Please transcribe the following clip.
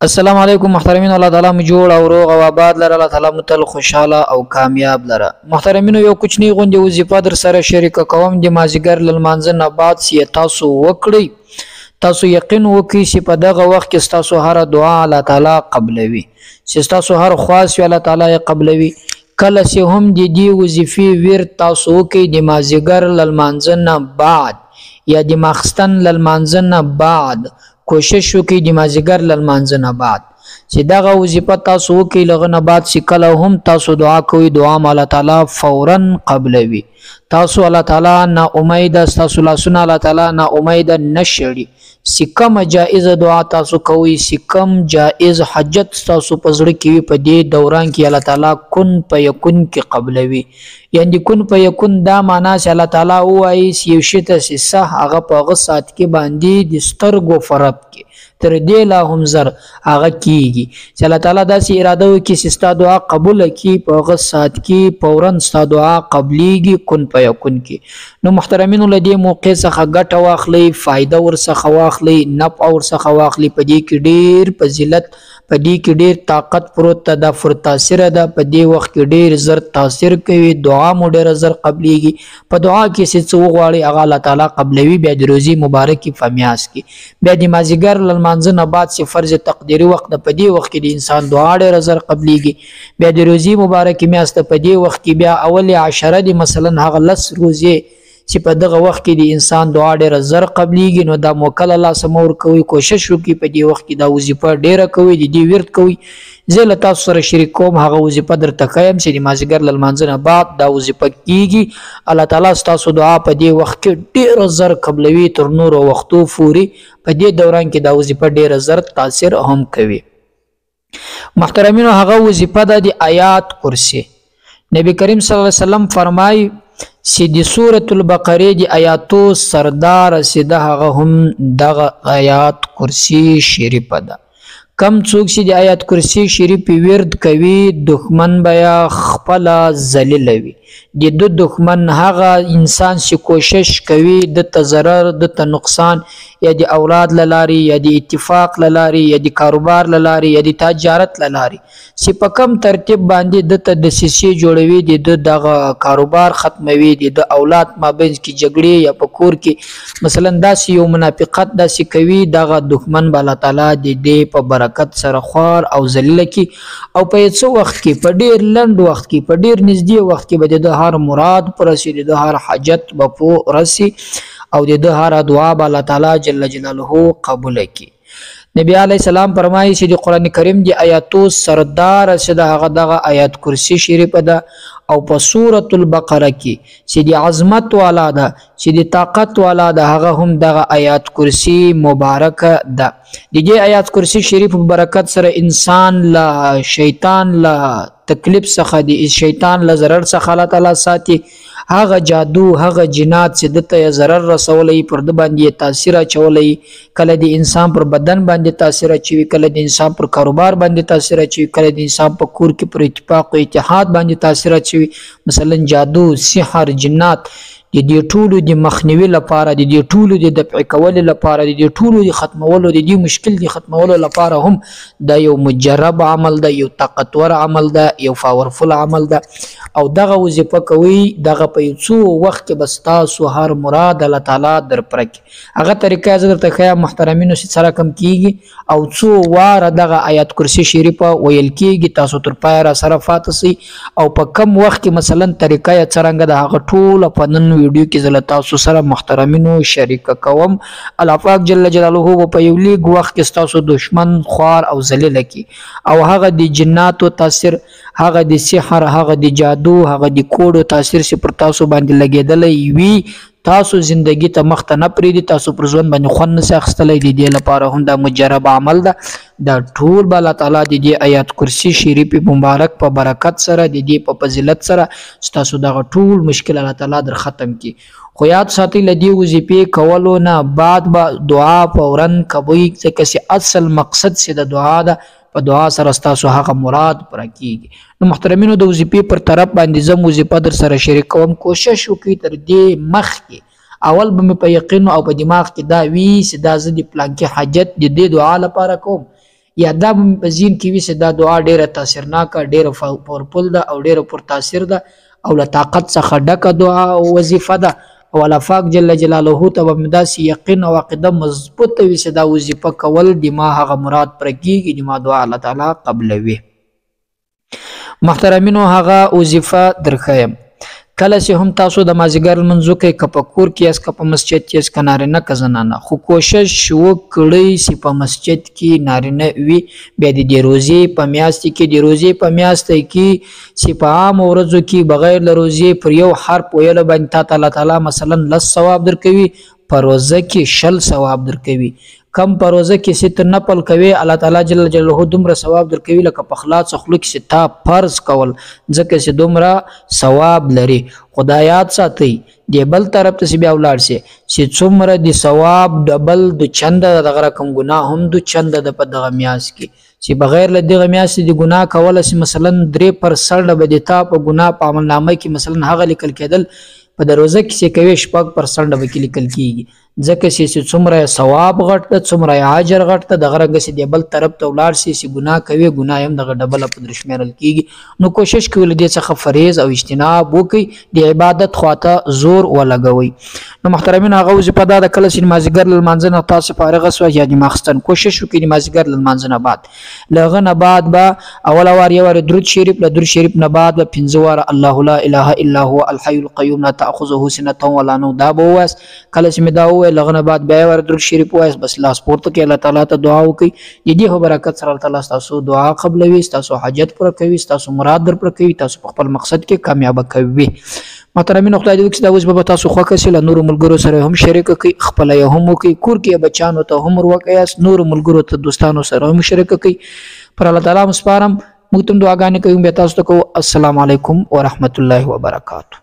السلام علیکم محترمین، الله تعالی مو جوړ او روغ او آباد لره، الله تعالی مو تل خوشاله او کامیاب لره. محترمینو، یو کوچنی غونډه وظیفه در سره شریک کوم د مازیګر لمانځه نه بعد سی تاسو وکړئ. تاسو یقین وکړئ چې په دغه وخت کې تاسو هر دعا الله تعالی قبلوي، چې تاسو هر خواست الله تعالی قبلوي. کله چې هم د دې وظیفې ور تاسو وکړئ د مازیګر لمانځه نه بعد یا د ماخستن لمانځه نه بعد، کوشش وکړئ د مازیګر لمانځه نه بعد چې دغه وظیفه تاسو وکړئ. لغه نه بعد چې کله هم تاسو دعا کوئ، دعا الله تعالی فورا قبلوي. تاسو الله تعالی نا امید، تاسو لاسونه الله تعالی نا امید نشړي. سکم جائز دعا تاسو کوئ، سکم جائز حاجت تاسو پزړه کې په دې دوران کې الله تعالی کن فیکون کې قبلوي. یعنی کن فیکون دا معنا چې الله تعالی وایي یو شی ته صح هغه په هغه سات کې باندې د سترګو فرب کې تر دې لا هم زر هغه کیږي چې الله تعالی داسې اراده وکړي چې ستا دعا قبول کړي، په هغه سات کې فورا ستا دعا قبليږي کن فیکون کې. نو محترمینو، له دې موقع څخه ګټه واخلئ، فائدہ ورڅخه واخلئ، نفع ورڅخه واخلئ. په دې کې ډیر فضیلت، په دې کې ډیر طاقت پروت ده، پر تاثیر ده. په دې وخت کې ډیر زر تاثیر کوي، دعا مو ډیر زر قبليږي. په دعا کې څه وغواړي هغه الله تعالی قبلوي. بیا د روزي مبارکي فمیاس کې بیا د مازیګر لمانځه نه بعد چې فرض تقدیری وخت ده، په دې وخت کې د انسان دعا ډیر زر قبليږي. بیا د روزي مبارکي میاشت په دې وخت کې بیا اول 10 دي، مثلا هغه 10 روزي چې په دغه وخت کې د انسان دعا ډیره زر قبليږي. نو دا موکل الله سمور کوي، کوشش وکړي په دې وخت کې دا وظیفه ډیره کوي، د دې ورت کوي. زه له تاسو سره شریک کوم هغه وظیفه درته کوم چې د مازیګر لمانځه نه بعد دا وظیفه کیږي. الله تعالی تاسو دعا په دې وخت کې ډیره زر قبلوي، تر نور وختو پورې په دې دوران کې دا وظیفه ډیره زر تاثیر هم کوي. محترمینو، هغه وظیفه د آیات کرسی. نبی کریم صلی الله علیه وسلم فرمای چې د سورۃ البقره د آیاتو سردار سیده هغه هم دغه آیات کرسی شریف ده. کم څوک چې د آیات کرسی شریف ورد کوي، دښمن بیا خپل ذلیلوي. د دښمن هغه انسان چې کوشش کوي د ضرر، د نقصان، یا د اولاد للاري، یا د اتفاق للاري، یا د کاروبار للاري، یا د تجارت للاري، چې په کم ترتیب باندې د دسیسې جوړوي، د دغه کاروبار ختموي، د اولاد مابین کې جګړې یا په کور کې مثلا داسې یو منافقت داسې کوي، دغه دښمن به الله تعالی د دې په برکت سره خوار او ذلیل کی. او په څو وخت کې، په ډیر لنډ وخت کې، په ډیر نږدې وخت کې به د هر مراد پر رسي، د هر حاجت به په رسي، او د هر دعا به الله تعالی جل جلاله قبول کړي. نبی علیہ السلام فرمایي چې د قران کریم د آیاتو سردار څه هغه دغه آیات کرسی شریف ده. او په سورۃ البقره کې چې د عظمت والا ده، چې د طاقت والا ده، هغه هم دغه آیات کرسی مبارک ده. د دې آیات کرسی شریف برکت سره انسان لا شیطان لا تکلیف څخه، د شیطان لا ضرر څخه الله تعالی ساتي. هغه جادو، هغه جنات چې دته ضرر رسولي، پر د باندې تاثیر چولي، کله د انسان پر بدن باندې تاثیر چوي، کله د انسان پر کاروبار باندې تاثیر چوي، کله د انسان په کور کې پر اتفاق او اتحاد باندې تاثیر چوي. مثلا جادو، سحر، جنات، د دې ټولو د مخنیوي لپاره، د دې ټولو د دفع کولو لپاره، د دې ټولو د ختمولو، د دې مشکل د ختمولو لپاره هم دا یو مجرب عمل ده، یو طاقتور عمل ده، یو پاورفل عمل ده. او دغه وظیفه کوي، دغه په څو وخت کې بس تاسو هر مراد الله تعالی در پرک. هغه طریقه زه درته ښیم محترمینو چې سره کم کیږي، او څو واره دغه آیات کرسی شریف ویل کیږي. تاسو تر پای را سره فاتسي، او په کم وخت کې مثلا طریقه یې څرنګه ده هغه ټول په نن ویډیو کې زه تاسو سره محترمینو شریک کوم. الله پاک جل جلاله په یو لیګ وخت کې تاسو دشمن خوار او ذلیل کی، او هغه د جناتو تاثیر، هغه د سحر، هغه د جادو، هغه د کوډو تاثیر چې پر تاسو باندې لګیدلې وي، تاسو زندگی ته مخ ته نه پریږدي، تاسو پر ژوند باندې خوند نه اخیستلی. د دې لپاره هم دا مجرب عمل ده. دا ټول به الله تعالی د دې آیات کرسی شریف مبارک په برکت سره، د دې په فضیلت سره تاسو دغه ټول مشکل الله تعالی در ختم کی. خو یاد ساتئ، له دې وظیفې کولو نه بعد به دعا فورا کوئ، ځکه چې اصل مقصد چې د دعا ده، په دعا سره تاسو هغه مراد پوره کیږي. نو محترمینو، د وظیفې پر طرف باندې زم وظیفه در سره شریک کوم. کوشش وکړئ تر دې مخکې اول به مې په یقین او په دماغ کې دا وي چې دا زه د پلان کې حاجت د دې دعا لپاره کوم، یا دا په ذهن کې وي چې دا دعا ډیره تاثیرناکه، ډیره پورپل ده او ډیره پر تاثیر ده او له طاقت څخه ډکه دعا او وظیفه ده او الله پاک جل جلاله ته به داسې یقین او عقیده مضبوطه وي چې دا وظیفه کول د ما هغه مراد پر کېږي، د ما دعا الله تعالی قبلوي. محترمینو هغه وظیفه درښیم. کله چې هم تاسو د مازدیګر لمونځ کوئ، که په کور کې یاست که په مسجد کې یاست، که نارینه که زنانه، خو کوشش وکړئ چې په مسجد کې نارینه وي. بیا د دې روزې په میاشت کې د روزې په میاشت کې چې په عامو ورځو کې بغیر له روزې پر یو حرف ویلو باندې تا ته الله تعالی مثلا 10 ثواب درکوي، په روزه کې 20 ثواب درکوي. کم په روزه کې چې ته نفل کوي الله تعالی جل جلاله دومره ثواب درکوي لکه په خلاص خلو کې چې تا فرض کول، ځکه چې دومره ثواب لري. خدایات ساتي دی بل طرف ته بیا ولاړ شي چې څومره د ثواب ډبل د چنده دغه رقم ګناه هم د چنده د په دغه میاس کې چې بغیر له دغه میاس د ګناه کول چې مثلا 3% به د تا په ګناه په عمل نامه کې مثلا هغه لیکل کېدل، په د روزه کې چې کوي 4% به کې لیکل کېږي، ځکه چې څومره ثواب غټ ده څومره اجر غټ ده. دغه رنګ چې دی بل طرف ته ولاړ شي چې ګناه کوي، ګناه هم دغه ډبل په درشمیرل کېږي. نو کوشش کوي له دې څخه فریض او اجتناب وکړي، د عبادت خواته زور ولګوي. نو محترمین هغه وظیفه دا د کله چې مازدیګر لمانځه نه تاسو فارغ شوئ یا د ماخستن کوشش وکړئ د مازدیګر لمانځه نه بعد لغه نه بعد به اول وار یو وار درود شریف له درود شریف نه بعد به 15 وار الله لا اله الا هو الحي القيوم لا تاخذه سنه ولا نوم دا به واس. کله چې دا وې لغه نه بعد بیا ور درود شریف واس، بس لاس پورته کې الله تعالی ته دعا وکړي. د دې برکت سره الله تعالی تاسو دعا قبلوي، تاسو حاجت پوره کوي، تاسو مراد در پر کوي، تاسو په خپل مقصد کې کامیاب کوي. محترمین خدای دې وکړي دا اوس به تاسو خوښ شي، له نور ملګرو سره هم شریک کړئ، خپل یې هم وکړئ، کور کې بچانو ته هم ورکړئ، نور ملګرو ته دوستانو سره هم شریک کړئ. پر الله تعالی مسپارم، موږ تم دعاګانې کوي، به تاسو ته کو السلام علیکم ورحمت الله وبرکاته.